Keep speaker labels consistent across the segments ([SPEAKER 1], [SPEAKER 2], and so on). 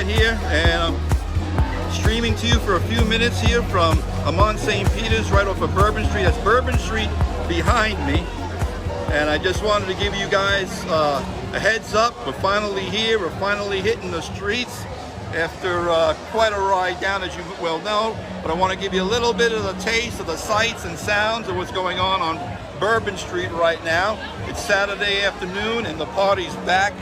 [SPEAKER 1] right here, and I'm streaming to you for a few minutes here from, I'm on St. Peter's right off of Bourbon Street. That's Bourbon Street behind me. And I just wanted to give you guys a heads up. We're finally here. We're finally hitting the streets after quite a ride down, as you well know. But I want to give you a little bit of the taste of the sights and sounds of what's going on Bourbon Street right now. It's Saturday afternoon and the party's back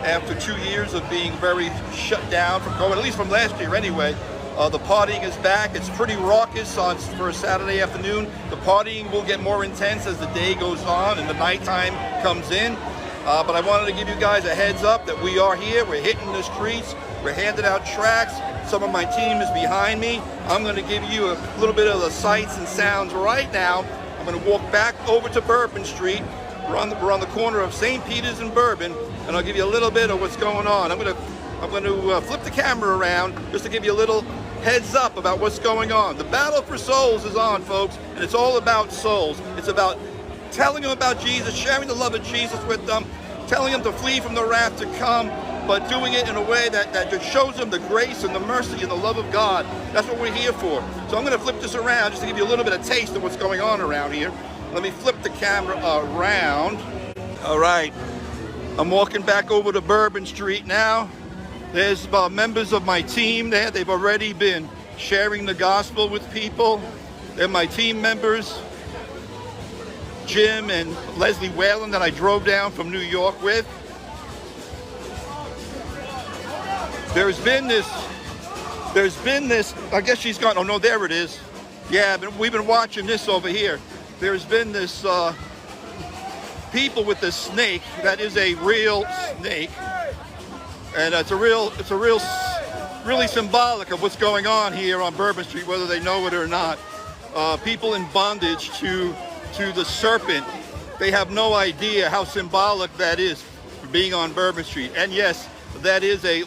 [SPEAKER 1] after 2 years of being very shut down from COVID, at least from last year anyway. The partying is back. It's pretty raucous for a Saturday afternoon. The partying will get more intense as the day goes on and the nighttime comes in. But I wanted to give you guys a heads up that we are here. We're hitting the streets. We're handing out tracts. Some of my team is behind me. I'm going to give you a little bit of the sights and sounds right now. I'm going to walk back over to Bourbon Street. We're on the corner of St. Peter's and Bourbon, and I'll give you a little bit of what's going on. I'm going to flip the camera around just to give you a little heads up about what's going on. The battle for souls is on, folks, and it's all about souls. It's about telling them about Jesus, sharing the love of Jesus with them, telling them to flee from the wrath to come, but doing it in a way that just shows them the grace and the mercy and the love of God. That's what we're here for. So I'm going to flip this around just to give you a little bit of taste of what's going on around here. Let me flip the camera around. All right, I'm walking back over to Bourbon Street now. There's members of my team there. They've already been sharing the gospel with people. They're my team members, Jim and Leslie Whalen, that I drove down from New York with. There's been this, I guess she's gone, oh no, there it is. Yeah, but we've been watching this over here. There's been this people with this snake that is a real snake. And it's really symbolic of what's going on here on Bourbon Street, whether they know it or not. People in bondage to the serpent. They have no idea how symbolic that is for being on Bourbon Street. And yes, that is a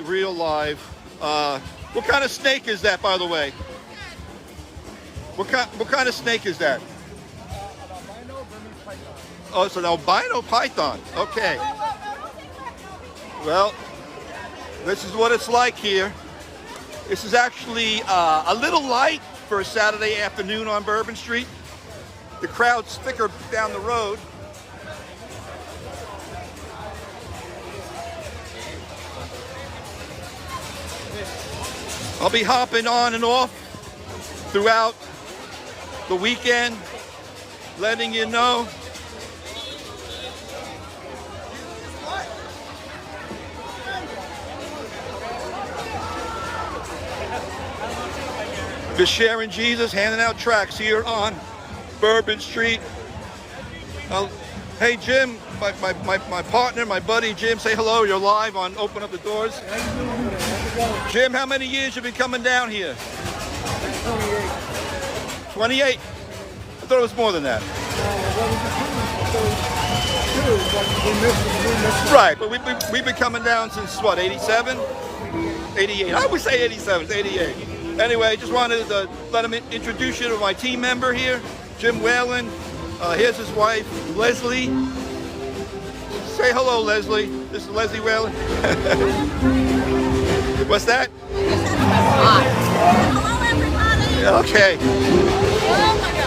[SPEAKER 1] real live. What kind of snake is that, by the way? What kind of snake is that? Oh, it's an albino python. Okay. Well, this is what it's like here. This is actually a little light for a Saturday afternoon on Bourbon Street. The crowd's thicker down the road. I'll be hopping on and off throughout the weekend, letting you know. Just sharing Jesus, handing out tracts here on Bourbon Street. Hey Jim, my partner, my buddy Jim, say hello. You're live on Open Up the Doors. Jim, how many years you been coming down here? 28. 28? I thought it was more than that. Right, but we've been coming down since what, 87? 88. I would say 87, it's 88. Anyway, just wanted to let him introduce you to my team member here, Jim Whalen. Here's his wife, Leslie. Say hello, Leslie. This is Leslie Whalen. What's that?
[SPEAKER 2] Hello, everybody.
[SPEAKER 1] Okay.
[SPEAKER 2] Oh my God.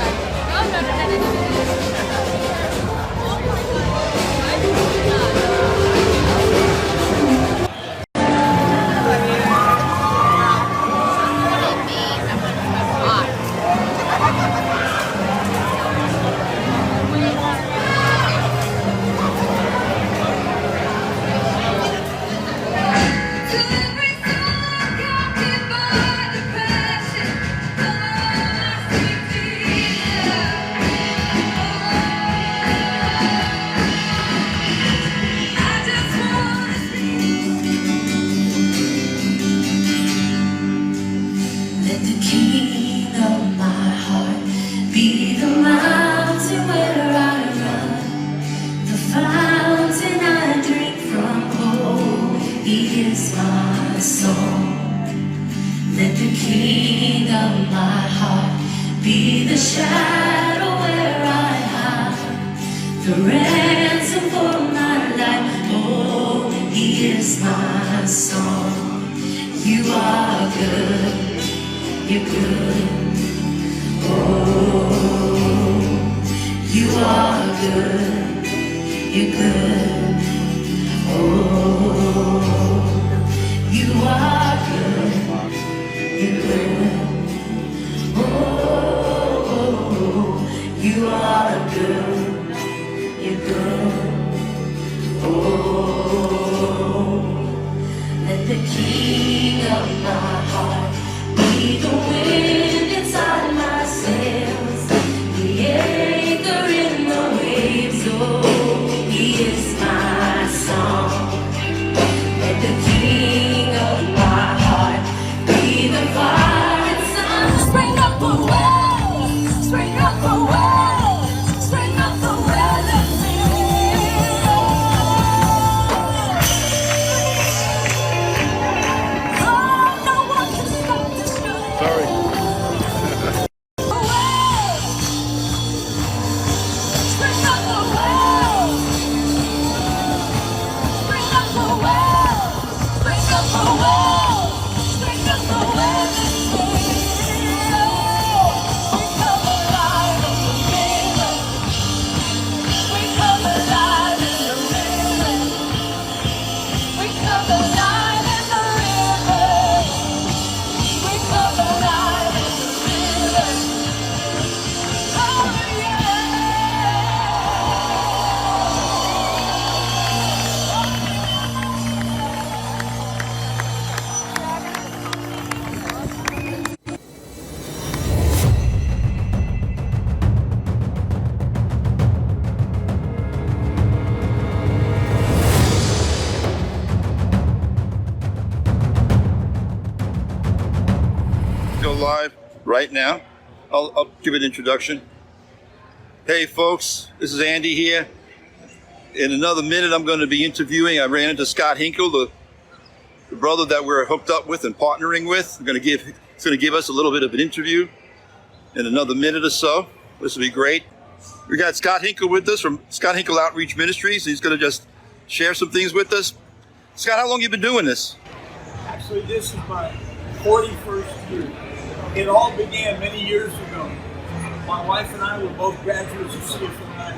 [SPEAKER 3] Let the King of my heart be the shadow where I hide, the ransom for my life. Oh, He is my song. good, you're good. Oh, you are good, you're good. Oh, you are good, you're good. Oh, you are good, you're good. Oh, let the King of my heart be the wind inside my sails, the anchor in the waves. Oh, he is my song. Let the King of my heart be the fire and sun. Spring up the well, spring up the well, spring up the well and
[SPEAKER 1] Sorry. Go live right now. I'll give an introduction. Hey folks, this is Andy here. In another minute I'm going to be interviewing. I ran into Scott Hinkle, the brother that we're hooked up with and partnering with. He's going to give us a little bit of an interview in another minute or so. This will be great. We got Scott Hinkle with us from Scott Hinkle Outreach Ministries. He's going to just share some things with us. Scott, how long have you been doing this?
[SPEAKER 4] Actually, this is my 41st year. It all began many years ago. My wife and I were both graduates of CFNI.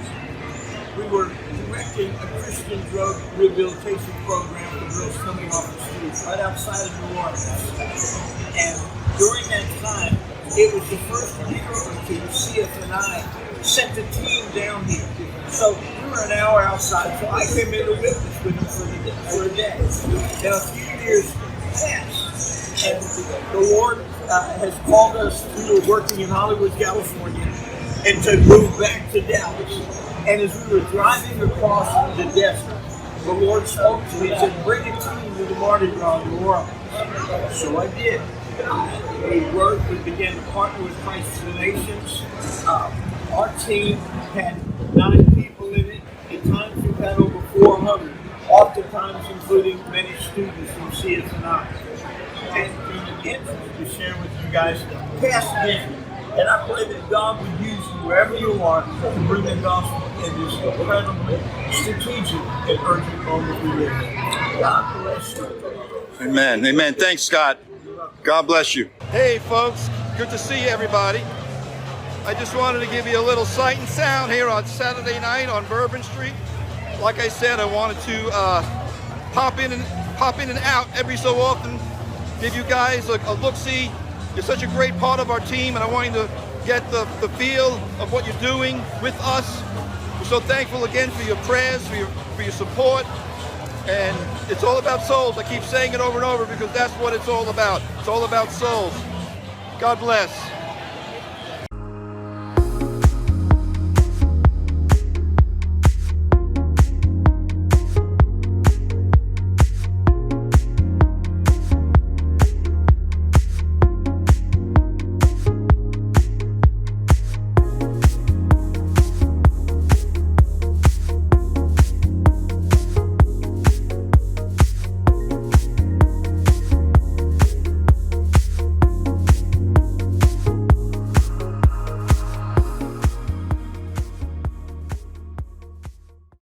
[SPEAKER 4] We were directing a Christian drug rehabilitation program for girls coming off the streets right outside of New Orleans. And during that time, it was the first year or two CFNI sent a team down here. So we were an hour outside, so I came in to witness with them for a day. Now a few years passed, and the Lord has called us to working in Hollywood, California, and to move back to Dallas. And as we were driving across the desert, the Lord spoke to me and said, bring a team to the Mardi Gras in New Orleans. So I did. We began to partner with Christ for the Nations. Our team had 9 people in it. At times we've had over 400, oftentimes including many students from CFNI. And in the interest to share with you guys past vision. And I pray that God would use you wherever you are to bring the gospel in this incredibly strategic and urgent moment we live in. God bless you.
[SPEAKER 1] Amen. Amen. Thanks, Scott. God bless you. Hey, folks. Good to see everybody. I just wanted to give you a little sight and sound here on Saturday night on Bourbon Street. Like I said, I wanted to pop in and out every so often, give you guys a look-see. You're such a great part of our team, and I want you to get the feel of what you're doing with us. We're so thankful again for your prayers, for your support, and it's all about souls. I keep saying it over and over because that's what it's all about. It's all about souls. God bless.